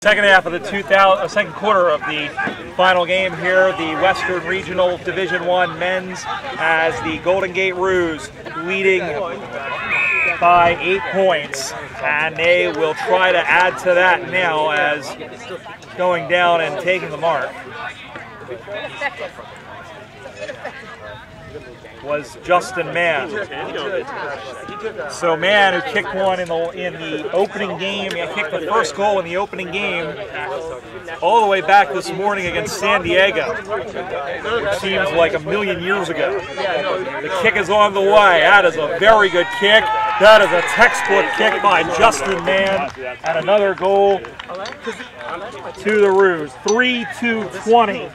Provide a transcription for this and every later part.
Second half of the second quarter of the final game here, the Western Regional Division I men's has the Golden Gate Roos leading by 8 points, and they will try to add to that now as going down and taking the mark was Justin Mann. So Mann, who kicked one in the opening game, he kicked the first goal in the opening game all the way back this morning against San Diego, which seems like a million years ago. The kick is on the way. That is a very good kick. That is a textbook kick by Justin Mann, and another goal to the Roos. 3-2-20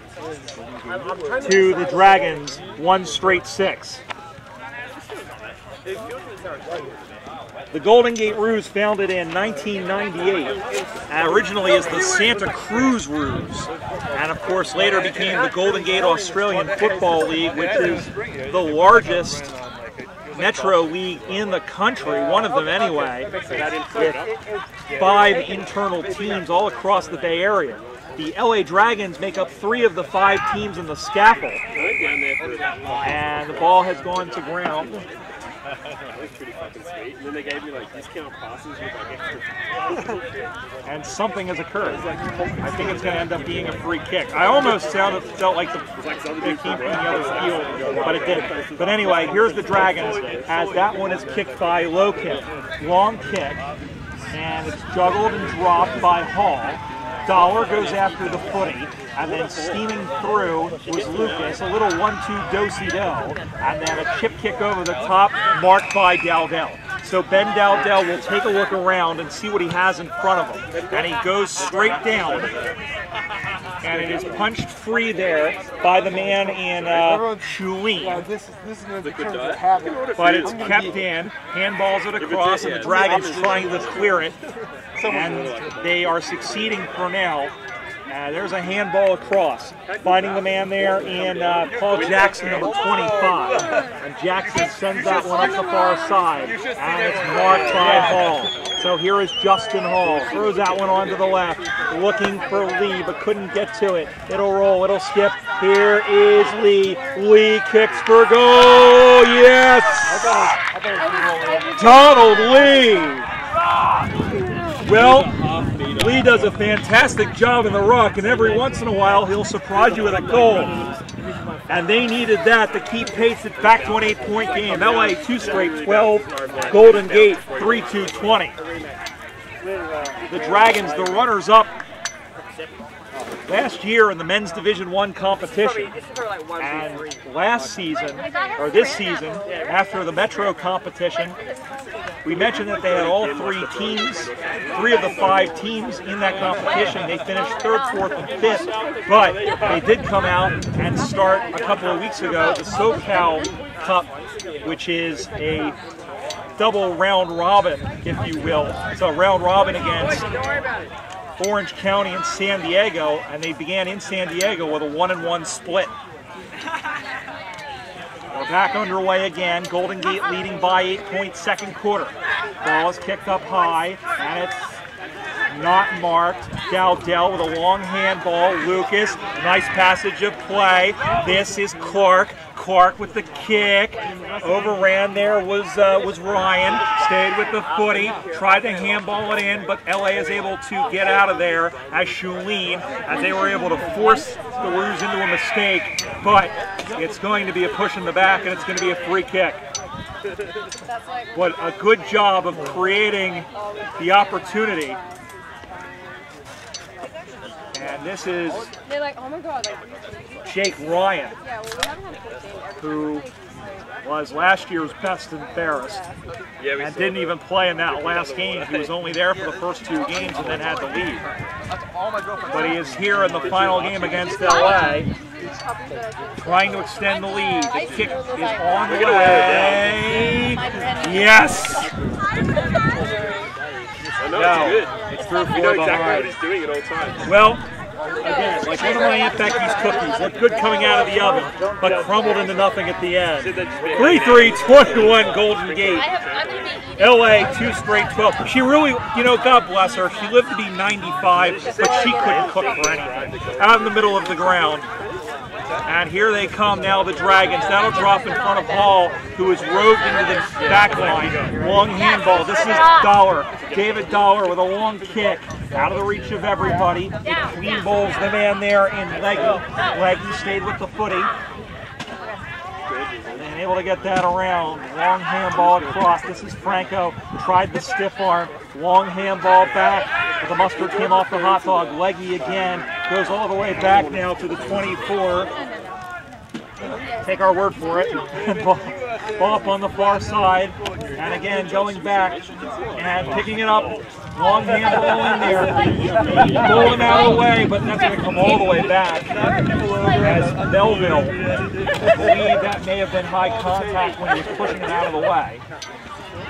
to the Dragons, 1 straight 6. The Golden Gate Roos, founded in 1998, originally as the Santa Cruz Roos, and of course later became the Golden Gate Australian Football League, which is the largest metro league in the country, one of them anyway, with 5 internal teams all across the Bay Area. The LA Dragons make up 3 of the 5 teams in the scaffold, and the ball has gone to ground. That was pretty fucking sweet. And then they gave me like discount passes with like extra. And something has occurred. I think it's going to end up being a free kick. I almost felt like they came from the other field, but it didn't. But anyway, here's the Dragons as that one is kicked by low kick, long kick, and it's juggled and dropped by Hall. Dollar goes after the footy, and then steaming through was Lucas, a little 1-2 do-si-do, and then a chip kick over the top marked by Dowdell. So Ben Dowdell will take a look around and see what he has in front of him, and he goes straight down, and it is punched free there by the man in Shulin. But it's kept in, handballs it across, and the Dragons trying to clear it, and they are succeeding for now. There's a handball across, finding the man there in Paul Jackson, number 25. And Jackson sends that one up the far side, and it's marked by Hall. So here is Justin Hall, throws that one onto the left, looking for Lee, but couldn't get to it. It'll roll, it'll skip. Here is Lee. Lee kicks for goal. Yes! Donald Lee! Well, Lee does a fantastic job in the ruck, and every once in a while he'll surprise you with a goal. And they needed that to keep pace. It's back to an 8-point game. LA 2 straight 12, Golden Gate 3-2-20. The Dragons, the runners-up last year in the men's Division I competition, and last season, or this season, after the Metro competition, we mentioned that they had all 3 teams, 3 of the 5 teams in that competition. They finished 3rd, 4th, and 5th, but they did come out and start a couple of weeks ago the SoCal Cup, which is a double round robin, if you will. It's a round robin against Orange County and San Diego, and they began in San Diego with a 1-1 split. We're back underway again. Golden Gate leading by 8 points, second quarter. Ball is kicked up high, and it's not marked. Dowdell with a long handball. Lucas, nice passage of play. This is Clark. Clark with the kick. Overran there was Ryan. Stayed with the footy. Tried to handball it in, but LA is able to get out of there as Shulin, as they were able to force the Roos into a mistake. But it's going to be a push in the back, and it's going to be a free kick. But a good job of creating the opportunity. And this is Jake Ryan, who was last year's best embarrassed and didn't even play in that last game. He was only there for the first 2 games and then had to leave. But he is here in the final game against LA, trying to extend the lead. The kick is on the way. Yes! I know, it's good. It's through 4 you know exactly behind. what he's doing at all times. Well, Again, like one of my Aunt Becky's cookies. Looked good coming out of the oven, but crumbled into nothing at the end. 3-3-21 Golden Gate. LA 2 straight 12. She really, you know, God bless her. She lived to be 95, but she couldn't cook for anything. Out in the middle of the ground. And here they come now, the Dragons. That'll drop in front of Hall, who is roved into the back line. Long handball. This is Dollar. David Dollar with a long kick. Out of the reach of everybody. It clean bowls the man there in Leggy. Leggy stayed with the footy. And able to get that around. Long handball across. This is Franco. Tried the stiff arm. Long handball back. But the mustard came off the hot dog. Leggy again. Goes all the way back now to the 24. Take our word for it. Ball up on the far side. And again, going back and picking it up. Long handball in there. Pull him out of the way, but that's going to come all the way back. As Melville, I believe that may have been high contact when he was pushing it out of the way.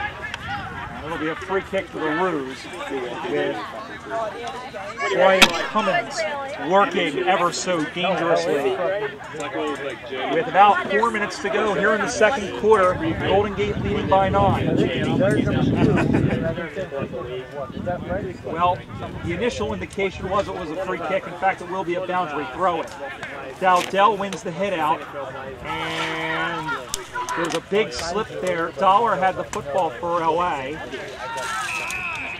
And it'll be a free kick to the Roos with Brian Cummins working ever so dangerously. With about 4 minutes to go here in the second quarter, Golden Gate leading by 9. Well, the initial indication was it was a free kick. In fact, it will be a boundary throw-in. Dowdell wins the hit out, and there's a big slip there. Dollar had the football for LA,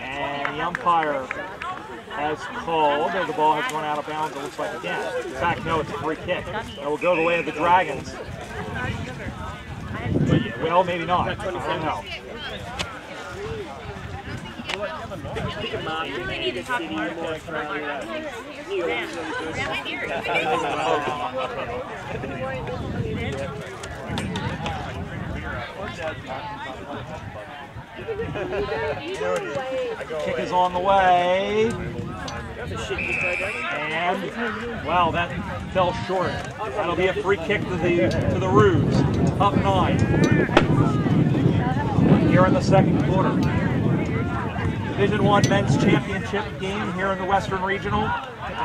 and the umpire has called, the ball has gone out of bounds, it looks like again. In fact, no, it's a free kick. It will go the way of the Dragons. Well, maybe not. I don't know. You really need to talk more about Kick is on the way. And, wow, that fell short. That'll be a free kick to the Roos. Up 9. Here in the second quarter. Division I Men's Championship game here in the Western Regional.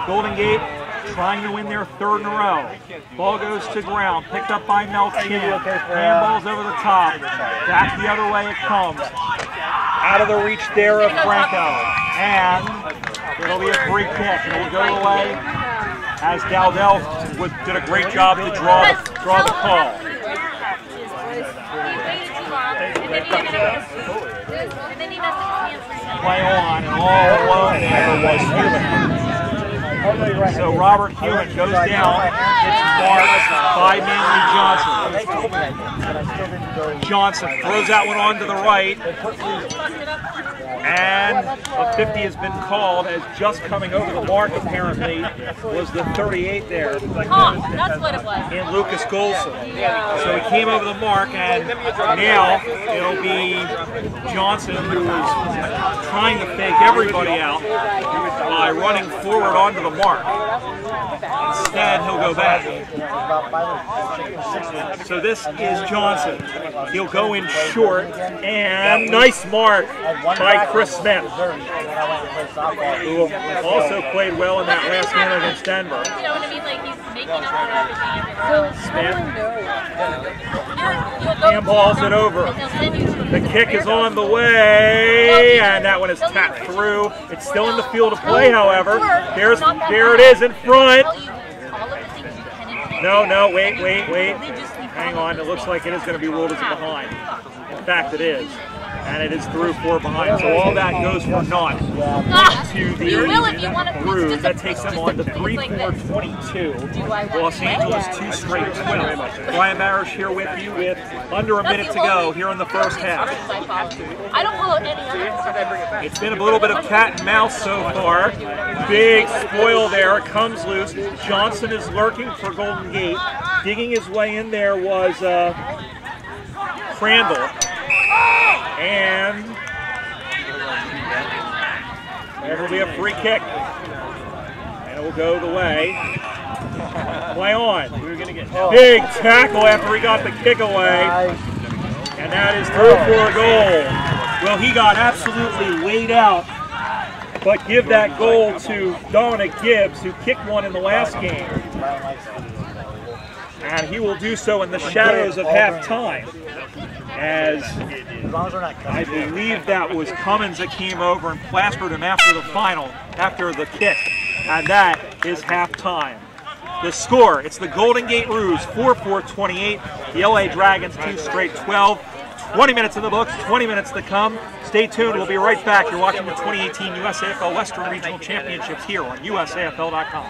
Golden Gate trying to win their 3rd in a row. Ball goes to ground, picked up by Melchin. Handballs over the top. Back the other way it comes. Out of the reach there of Franco. And it'll be a free kick. And it will go away as Dowdell did a great job to draw the call. Play on, and all alone there was Hewitt. So Robert Hewitt goes down. It's marked by Manley Johnson. Johnson throws that one on to the right. And a 50 has been called as just coming over the mark, apparently, was the 38 there. That's what it was. In Lucas Golson. So he came over the mark, and now it'll be Johnson, who is trying to fake everybody out by running forward onto the mark. Instead, he'll go back. So this is Johnson. He'll go in short, and nice mark by Chris Smith, who also played well in that last game against Denver. You know what I mean? Like he's making up for everything. Handballs it over. The kick is on the way, and that one is tapped through. It's still in the field of play, however. There it is in front. No, wait. Hang on, it looks like it is going to be ruled as a behind. In fact, it is. And it is through 4 behind. So all that goes for naught to the Roos. That takes them on to 3-4-22. Los Angeles 2 straight 12. Brian Barish here with you with under a minute to go here in the first half. I don't follow any other. It's been a little bit of cat and mouse so far. Big spoil there. It comes loose. Johnson is lurking for Golden Gate. Digging his way in there was Crandall. And it'll be a free kick. And it will go the way. Play on. Big tackle after he got the kick away. And that is through for a goal. Well, he got absolutely laid out but give that goal to Dominic Gibbs, who kicked one in the last game. And he will do so in the shadows of halftime, as I believe that was Cummins that came over and plastered him after the kick, and that is halftime. The score, it's the Golden Gate Roos 44-28, the LA Dragons 2 straight 12. 20 minutes in the books, 20 minutes to come. Stay tuned, we'll be right back. You're watching the 2018 USAFL Western Regional Championships here on USAFL.com.